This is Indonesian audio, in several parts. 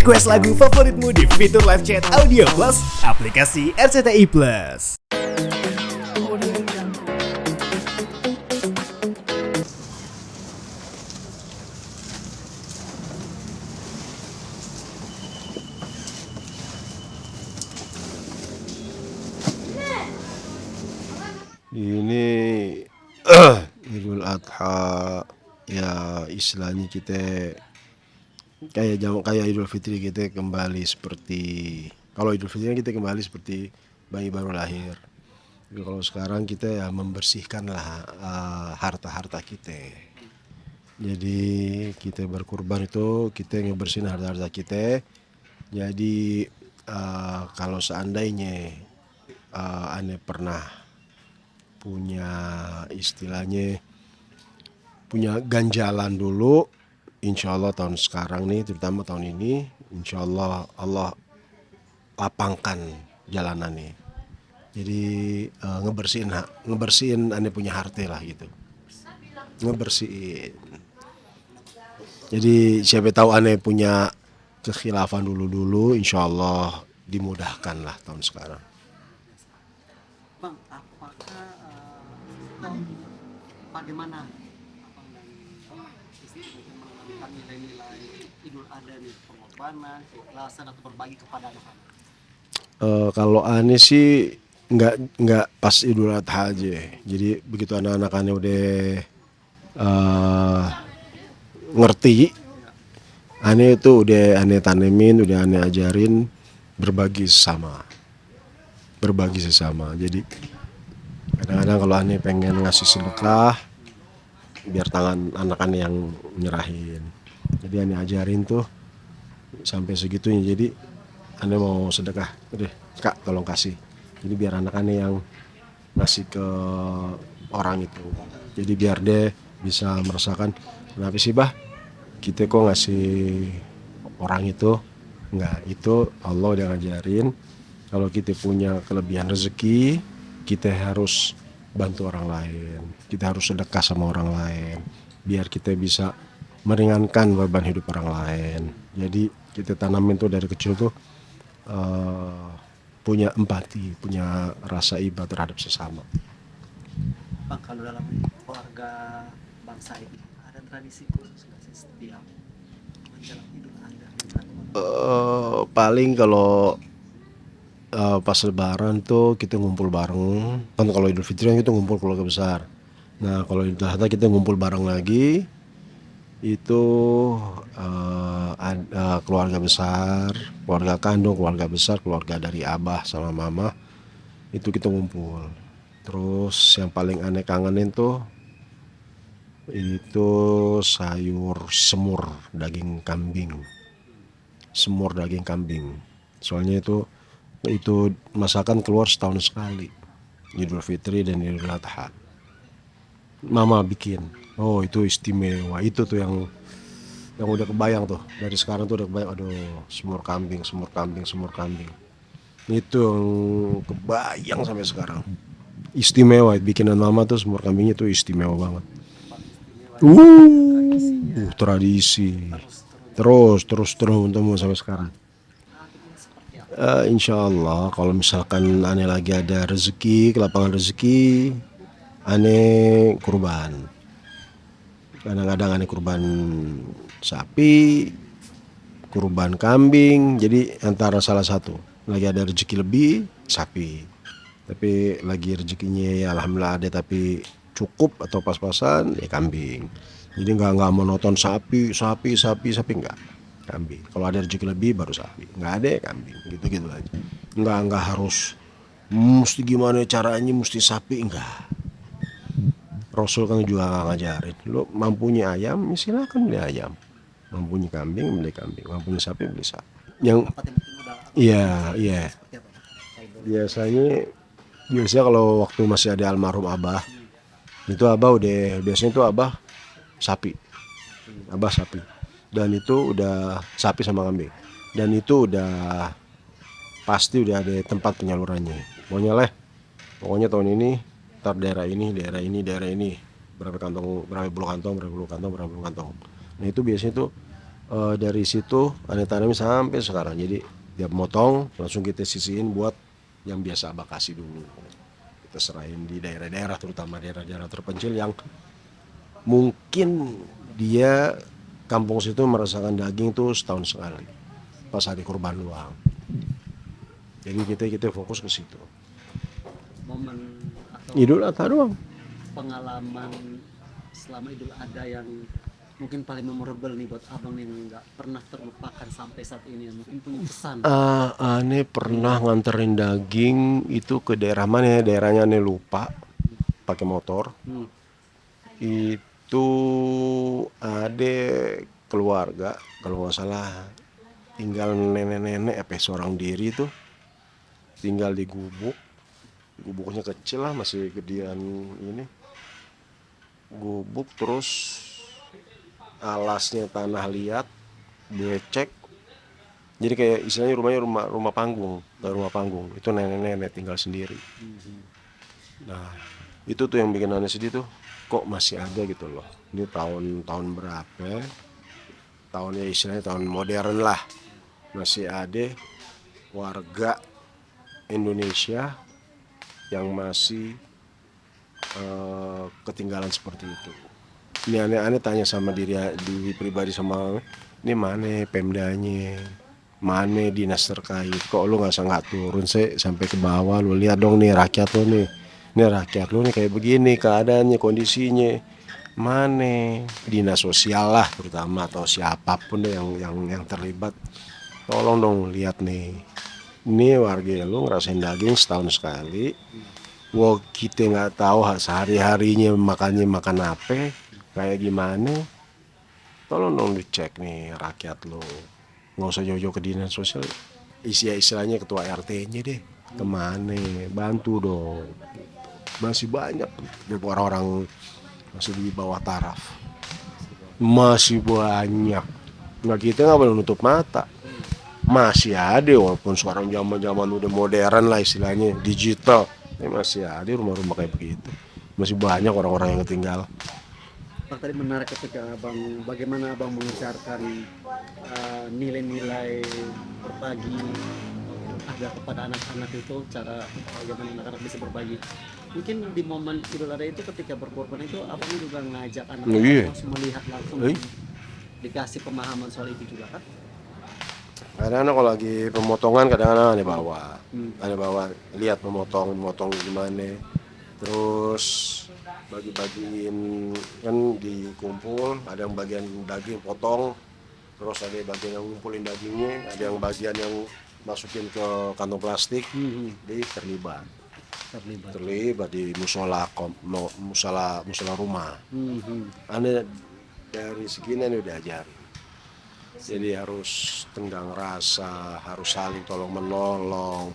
Request lagu favoritmu di fitur live chat Audio Plus, aplikasi RCTI Plus. Ini Idul Adha, ya istilahnya kita kayak Idul Fitri, kita kembali seperti, kalau Idul Fitri kita kembali seperti bayi baru lahir. Jadi kalau sekarang kita ya membersihkan lah harta-harta kita. Jadi kita berkurban itu kita ngebersihin harta-harta kita. Jadi kalau seandainya aneh pernah punya istilahnya punya ganjalan dulu, insya Allah tahun sekarang nih, terutama tahun ini, insya Allah Allah lapangkan jalanan nih. Jadi ngebersihin aneh punya harta lah gitu, ngebersihin. Jadi siapa tahu aneh punya kekhilafan dulu, insya Allah dimudahkan lah tahun sekarang. Bang, apakah bagaimana abang dan istri menanamkan nilai-nilai Idul Adha nih, pengorbanan, keikhlasan atau berbagi kepada anak-anak? Kalau aneh sih nggak pas Idul Adha aja. Jadi begitu anak-anak aneh udah ngerti, aneh itu udah aneh tanemin, udah aneh ajarin berbagi sesama. Jadi kadang-kadang kalau aneh pengen ngasih sedekah, biar tangan anak aneh yang nyerahin. Jadi aneh ajarin tuh sampai segitunya. Jadi aneh mau sedekah, udah kak tolong kasih. Jadi biar anak aneh yang ngasih ke orang itu. Jadi biar dia bisa merasakan, kenapa sih bah kita kok ngasih orang itu. Enggak, itu Allah udah ngajarin kalau kita punya kelebihan rezeki, kita harus bantu orang lain, kita harus sedekah sama orang lain, biar kita bisa meringankan beban hidup orang lain. Jadi kita tanamin tuh dari kecil tuh punya empati, punya rasa iba terhadap sesama. Bang, kalau dalam keluarga bangsa ini ada tradisi khusus nggak sih setiap menjelang Idul Adha? Paling kalau pas lebaran tuh kita ngumpul bareng. Kan kalau Idul Fitri kan kita ngumpul keluarga besar. Nah kalau Idul Adha kita ngumpul bareng lagi. Itu keluarga besar, keluarga kandung, keluarga besar, keluarga dari abah sama mama. Itu kita ngumpul. Terus yang paling aneh kangenin tuh itu sayur semur daging kambing. Semur daging kambing. Soalnya itu masakan keluar setahun sekali, Idul Fitri dan Idul Adha. Mama bikin, oh itu istimewa. Itu tuh yang udah kebayang tuh dari sekarang tuh udah kebayang. Aduh, semur kambing. Itu yang kebayang sampai sekarang. Istimewa bikinan mama tuh, semur kambingnya tuh istimewa banget. Tradisi terus sampai sekarang. Insya Allah kalau misalkan aneh lagi ada rezeki, kelapangan rezeki, aneh kurban. Kadang-kadang aneh kurban sapi, kurban kambing. Jadi antara salah satu, lagi ada rezeki lebih sapi, tapi lagi rezekinya ya alhamdulillah ada tapi cukup atau pas-pasan ya kambing. Jadi nggak monoton sapi nggak, kambing. Kalau ada rezeki lebih baru sapi, nggak ada ya kambing, gitu aja. Nggak harus mesti gimana caranya mesti sapi, enggak. Rasul kan juga nggak ngajarin. Lo mampunya ayam, ya silakan beli ayam. Mampunya kambing, beli kambing. Mampunya sapi, beli sapi. Yang iya. Biasanya kalau waktu masih ada almarhum abah, itu abah udah biasanya itu abah sapi, dan itu udah sapi sama kambing, dan itu udah pasti udah ada tempat penyalurannya. Pokoknya tahun ini ntar daerah ini berapa puluh kantong. Nah itu biasanya tuh Dari situ ane tanami sampai sekarang. Jadi tiap motong langsung kita sisihin buat yang biasa abah kasih dulu. Kita serahin di daerah-daerah, terutama daerah-daerah terpencil yang mungkin dia kampung situ merasakan daging tuh setahun sekali pas hari kurban doang. Jadi kita fokus ke situ. Momen atau Idul Adha doang. pengalaman selama Idul Adha yang mungkin paling memorable nih buat abang nih, nggak pernah terlupakan sampai saat ini, yang mungkin punya pesan. Ane pernah nganterin daging itu ke daerah mana ya, daerahnya ane lupa, pakai motor. Hmm. Itu ada keluarga kalau nggak salah tinggal nenek-nenek seorang diri tuh tinggal di gubuk. Gubuknya kecil lah, masih gedean ini gubuk, terus alasnya tanah liat, becek. Jadi kayak istilahnya rumahnya rumah panggung, bukan rumah panggung. Itu nenek-nenek tinggal sendiri. Nah, itu tuh yang bikin aneh sedih tuh. Kok masih ada gitu loh. Ini tahun berapa? Tahunnya istilahnya tahun modern lah. Masih ada warga Indonesia yang masih ketinggalan seperti itu. Ini aneh-aneh tanya sama diri pribadi sama ini mana Pemdanya, mana dinas terkait, kok lu nggak turun sih sampai ke bawah, lu lihat dong nih rakyat lu nih, rakyat lu nih kayak begini keadaannya, kondisinya, mana dinas sosial lah terutama atau siapapun deh yang terlibat, tolong dong lihat nih, ini warga lu ngerasain daging setahun sekali. Wah, kita nggak tahu sehari-harinya makannya makan apa, kayak gimana. Tolong dong dicek nih rakyat lo. Nggak usah jauh-jauh ke dinas sosial. Istilahnya ketua RT-nya deh. Kemana? Bantu dong. Masih banyak orang-orang masih di bawah taraf. Masih banyak. Nah, kita nggak boleh nutup mata. Masih ada, walaupun sekarang zaman udah modern lah istilahnya, digital. Masih ada rumah-rumah kayak begitu. Masih banyak orang-orang yang ketinggalan. Bang, tadi menarik ketika abang, bagaimana abang mengejarkan nilai-nilai berbagi agar kepada anak-anak itu, cara bagaimana anak-anak bisa berbagi. Mungkin di momen Idul Adha itu ketika berkorban itu abang juga ngajak anak-anak langsung melihat langsung, dikasih pemahaman soal itu juga kan? Kadang-kadang kalau lagi pemotongan kadang-kadang ada bawa lihat memotong gimana, terus bagi-bagiin kan dikumpul, ada yang bagian daging potong, terus ada bagian yang ngumpulin dagingnya, ada yang bagian yang masukin ke kantong plastik. Jadi terlibat di musola rumah. Anda dari segini udah ajarin. Jadi harus tenggang rasa, harus saling tolong menolong.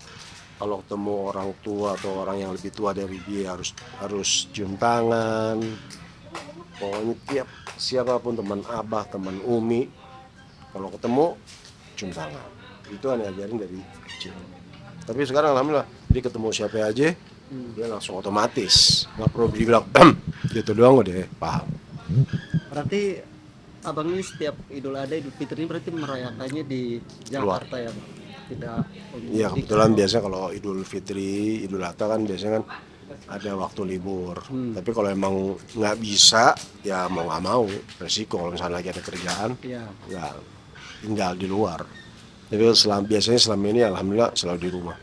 Kalau ketemu orang tua atau orang yang lebih tua dari dia harus cium tangan. Pokoknya siapapun, teman abah, teman umi, kalau ketemu cium tangan. Itu aneh ajarin dari kecil. Tapi sekarang alhamdulillah, jadi ketemu siapa aja, dia langsung otomatis. Nggak perlu dibilang gitu doang udah paham. Berarti abang ini setiap Idul Adha, Idul Fitri ini berarti merayakannya di Jakarta ya Bang? Tidak? Iya, kebetulan biasanya kalau Idul Fitri, Idul Adha kan biasanya kan ada waktu libur. Tapi kalau emang nggak bisa, ya mau nggak mau resiko. Kalau misalnya lagi ada kerjaan, ya tinggal di luar. Tapi biasanya selama ini alhamdulillah selalu di rumah.